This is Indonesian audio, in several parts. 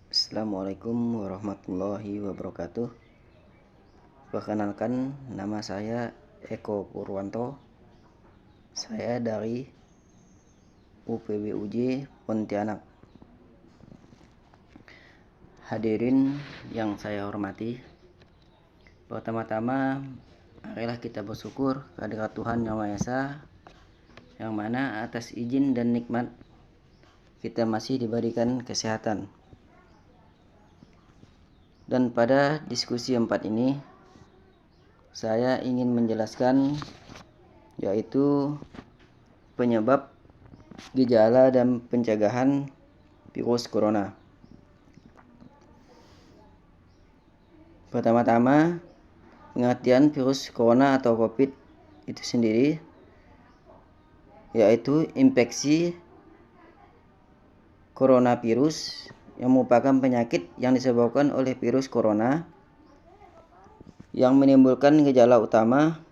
Assalamualaikum warahmatullahi wabarakatuh. Perkenalkan, nama saya Eko Purwanto. Saya dari UPBUJ Pontianak. Hadirin yang saya hormati, pertama-tama marilah kita bersyukur kehadirat Tuhan Yang Maha Esa, yang mana atas izin dan nikmat kita masih diberikan kesehatan. Dan pada diskusi 4 ini saya ingin menjelaskan yaitu penyebab, gejala, dan pencegahan virus corona. Pertama-tama, pengertian virus corona atau COVID itu sendiri yaitu infeksi coronavirus yang merupakan penyakit yang disebabkan oleh virus corona yang menimbulkan gejala utama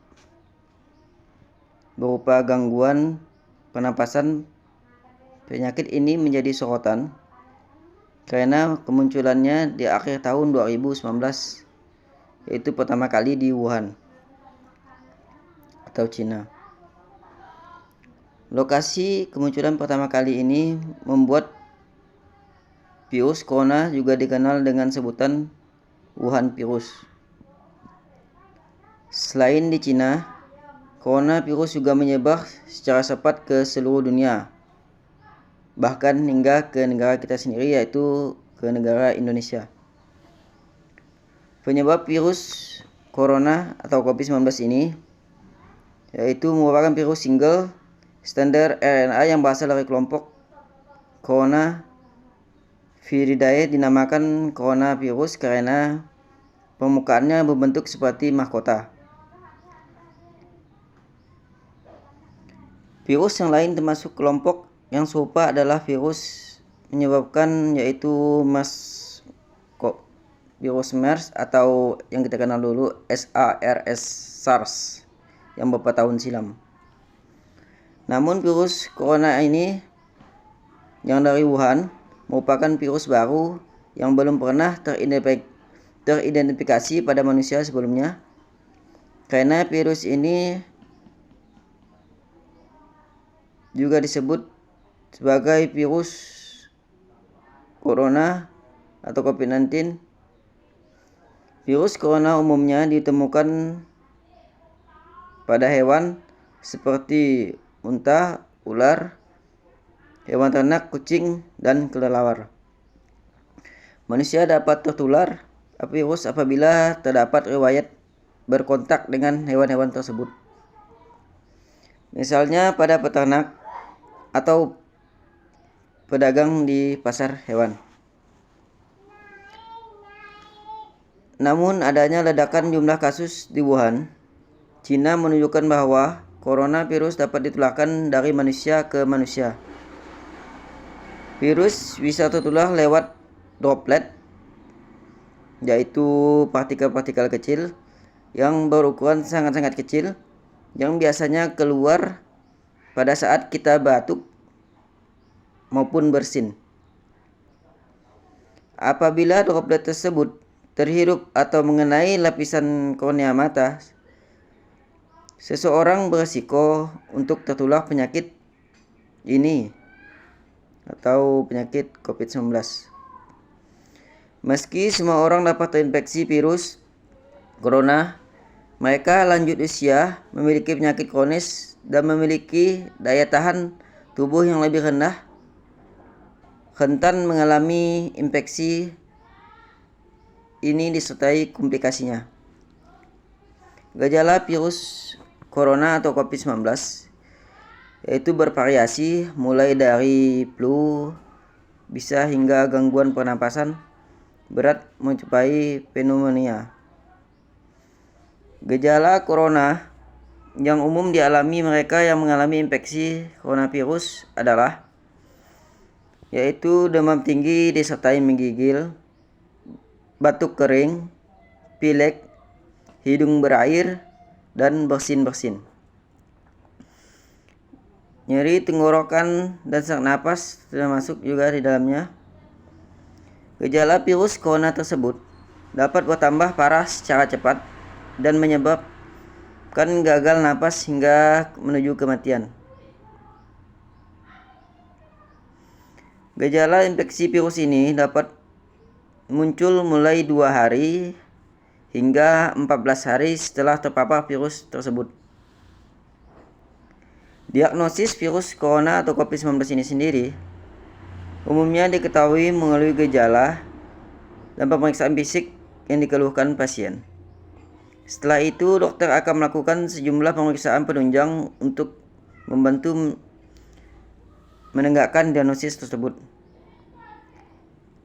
berupa gangguan pernapasan. Penyakit ini menjadi sorotan karena kemunculannya di akhir tahun 2019, yaitu pertama kali di Wuhan atau Cina. Lokasi kemunculan pertama kali ini membuat virus corona juga dikenal dengan sebutan Wuhan virus. Selain di Cina, coronavirus juga menyebar secara cepat ke seluruh dunia, bahkan hingga ke negara kita sendiri, yaitu ke negara Indonesia. Penyebab virus corona atau COVID-19 ini yaitu merupakan virus single standard RNA yang berasal dari kelompok Coronaviridae. Dinamakan coronavirus karena permukaannya berbentuk seperti mahkota. Virus yang lain termasuk kelompok yang serupa adalah virus menyebabkan yaitu virus MERS atau yang kita kenal dulu SARS yang beberapa tahun silam. Namun virus corona ini yang dari Wuhan merupakan virus baru yang belum pernah teridentifikasi pada manusia sebelumnya, karena virus ini juga disebut sebagai virus corona atau COVID-19. Virus corona umumnya ditemukan pada hewan seperti unta, ular, hewan ternak, kucing, dan kelelawar. Manusia dapat tertular virus apabila terdapat riwayat berkontak dengan hewan-hewan tersebut. Misalnya pada peternak atau pedagang di pasar hewan. Namun adanya ledakan jumlah kasus di Wuhan, Cina menunjukkan bahwa coronavirus dapat ditularkan dari manusia ke manusia. Virus bisa tertular lewat droplet, yaitu partikel-partikel kecil yang berukuran sangat-sangat kecil yang biasanya keluar pada saat kita batuk maupun bersin. Apabila droplet tersebut terhirup atau mengenai lapisan kornea mata, seseorang berisiko untuk tertular penyakit ini atau penyakit COVID-19. Meski semua orang dapat terinfeksi virus corona, mereka lanjut usia, memiliki penyakit kronis, dan memiliki daya tahan tubuh yang lebih rendah, rentan mengalami infeksi ini disertai komplikasinya. Gejala virus corona atau COVID-19 yaitu bervariasi mulai dari flu bisa hingga gangguan pernapasan berat mencapai pneumonia. Gejala corona yang umum dialami mereka yang mengalami infeksi coronavirus adalah yaitu demam tinggi disertai menggigil, batuk kering, pilek, hidung berair, dan bersin-bersin. Nyeri tenggorokan dan sesak napas termasuk juga di dalamnya. Gejala virus corona tersebut dapat bertambah parah secara cepat dan menyebabkan gagal napas hingga menuju kematian. Gejala infeksi virus ini dapat muncul mulai 2 hari hingga 14 hari setelah terpapar virus tersebut. Diagnosis virus corona atau COVID-19 ini sendiri umumnya diketahui melalui gejala dan pemeriksaan fisik yang dikeluhkan pasien. Setelah itu, dokter akan melakukan sejumlah pemeriksaan penunjang untuk membantu menegakkan diagnosis tersebut.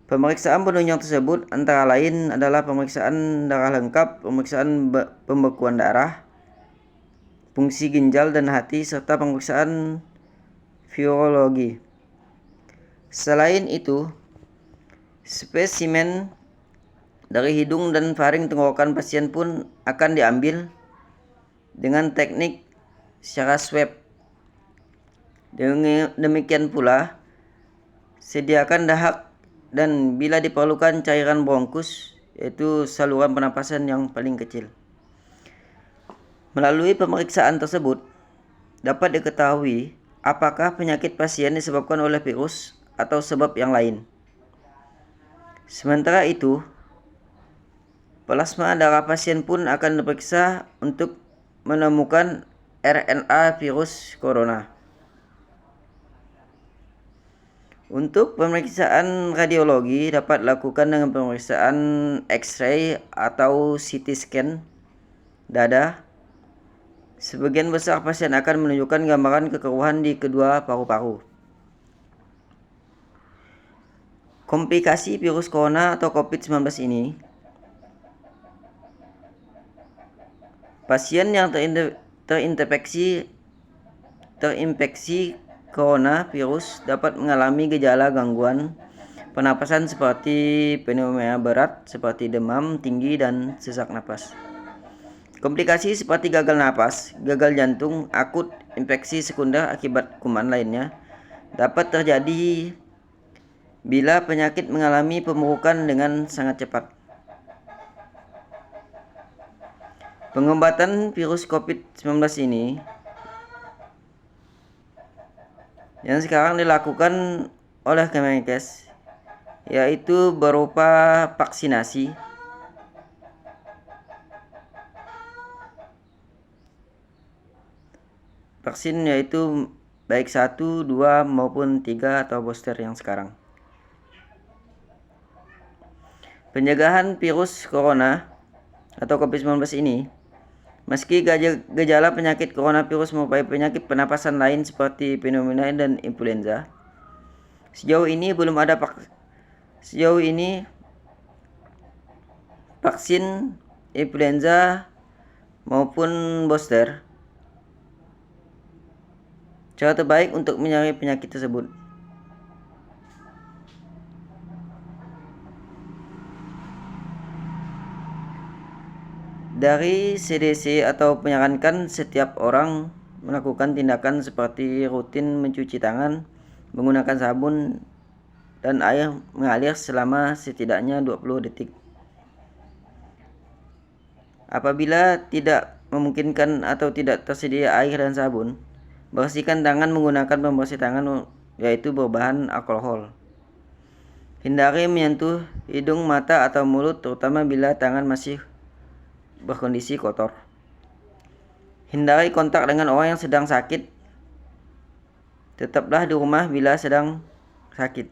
Pemeriksaan penunjang tersebut antara lain adalah pemeriksaan darah lengkap, pemeriksaan pembekuan darah, fungsi ginjal dan hati, serta pemeriksaan virologi. Selain itu, spesimen dari hidung dan faring tenggorokan pasien pun akan diambil dengan teknik secara swab. Demikian pula, sediakan dahak dan bila diperlukan cairan bronkus, yaitu saluran pernapasan yang paling kecil. Melalui pemeriksaan tersebut, dapat diketahui apakah penyakit pasien disebabkan oleh virus atau sebab yang lain. Sementara itu, plasma darah pasien pun akan diperiksa untuk menemukan RNA virus corona. Untuk pemeriksaan radiologi dapat dilakukan dengan pemeriksaan X-ray atau CT scan dada. Sebagian besar pasien akan menunjukkan gambaran kekeruhan di kedua paru-paru. Komplikasi virus corona atau COVID-19 ini, pasien yang terinfeksi coronavirus dapat mengalami gejala gangguan pernapasan seperti pneumonia berat seperti demam tinggi dan sesak napas. Komplikasi seperti gagal napas, gagal jantung akut, infeksi sekunder akibat kuman lainnya dapat terjadi bila penyakit mengalami pemurukan dengan sangat cepat. Pengobatan virus COVID-19 ini yang sekarang dilakukan oleh Kemenkes yaitu berupa vaksinasi, vaksin yaitu baik 1, 2 maupun 3 atau booster yang sekarang. Pencegahan virus corona atau COVID-19 ini, meski gejala penyakit coronavirus merupakan penyakit pernapasan lain seperti pneumonia dan influenza, sejauh ini vaksin influenza maupun booster cara terbaik untuk menyerang penyakit tersebut. Dari CDC atau menyarankan setiap orang melakukan tindakan seperti rutin mencuci tangan menggunakan sabun dan air mengalir selama setidaknya 20 detik. Apabila tidak memungkinkan atau tidak tersedia air dan sabun, bersihkan tangan menggunakan pembersih tangan yaitu berbahan alkohol. Hindari menyentuh hidung, mata, atau mulut terutama bila tangan masih berkondisi kotor. Hindari kontak dengan orang yang sedang sakit. Tetaplah di rumah bila sedang sakit.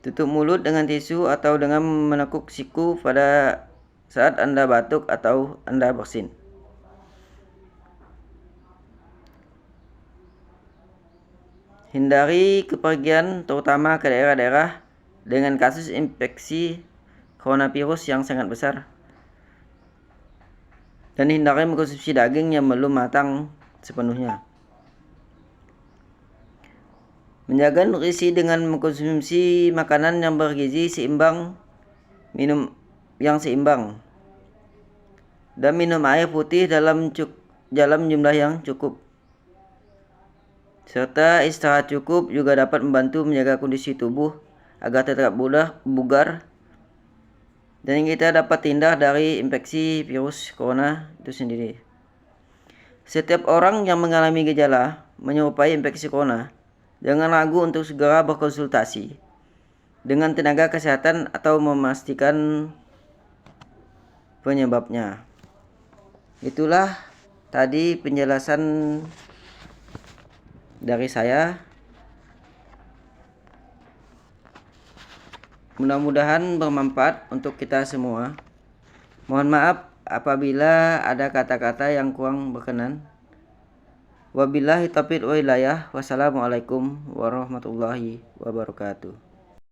Tutup mulut dengan tisu atau dengan menekuk siku pada saat Anda batuk atau Anda bersin. Hindari kepergian terutama ke daerah-daerah dengan kasus infeksi coronavirus yang sangat besar. Dan hindari mengkonsumsi daging yang belum matang sepenuhnya. Menjaga nutrisi dengan mengkonsumsi makanan yang bergizi seimbang, minum yang seimbang, dan minum air putih dalam jumlah yang cukup. Serta istirahat cukup juga dapat membantu menjaga kondisi tubuh agar tetap bugar dan kita dapat tindak dari infeksi virus corona itu sendiri. Setiap orang yang mengalami gejala menyerupai infeksi corona, jangan ragu untuk segera berkonsultasi dengan tenaga kesehatan atau memastikan penyebabnya. Itulah tadi penjelasan dari saya. Mudah-mudahan bermanfaat untuk kita semua. Mohon maaf apabila ada kata-kata yang kurang berkenan. Wabillahi taufiq wal hidayah. Wassalamualaikum warahmatullahi wabarakatuh.